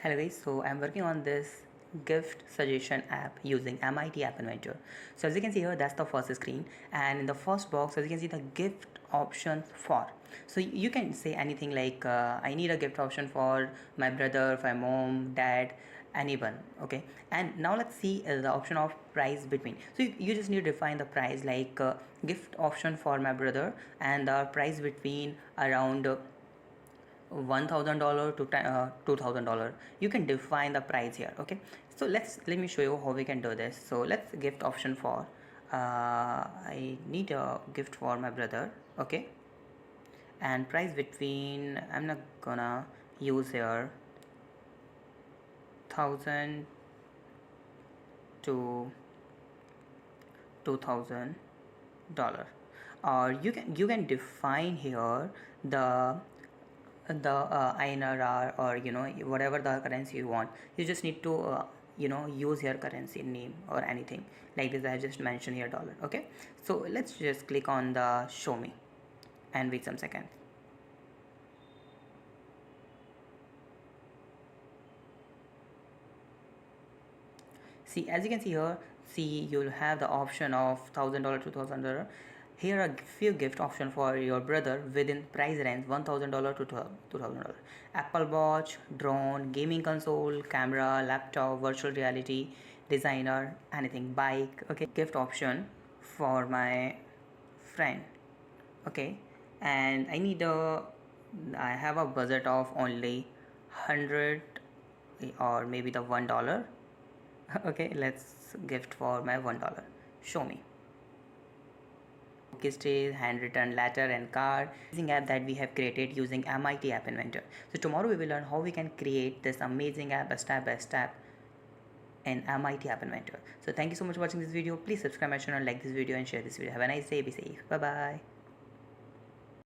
Hello guys, so I'm working on this gift suggestion app using MIT App Inventor. So as you can see here, that's the first screen, and in the first box as you can see the gift options for. So you can say anything like I need a gift option for my brother, for my mom, dad, anyone. Okay, and now let's see the option of price between. So you just need to define the price like gift option for my brother and the price between around $1,000 to $2,000. You can define the price here. Okay, so let me show you how we can do this. So let's gift option for I need a gift for my brother. Okay, and price between, I'm not gonna use here 1,000 to $2,000. Or you can define here the INR or whatever the currency you want. You just need to use your currency name or anything like this. I just mentioned here dollar. Okay, so let's just click on the show me and wait some seconds. See, as you can see here, you'll have the option of $1,000 to $2,000. Here are few gift option for your brother within price range $1,000 to $2,000. Apple Watch, drone, gaming console, camera, laptop, virtual reality, designer, anything, bike. Okay, gift option for my friend. Okay, and I have a budget of only 100 or maybe the $1. Okay, let's gift for my $1. Show me. Stays, handwritten letter and card. Amazing app that we have created using MIT App Inventor. So tomorrow we will learn how we can create this amazing app step by step in MIT App Inventor. So thank you so much for watching this video. Please subscribe my channel, like this video and share this video. Have a nice day. Be safe. Bye bye.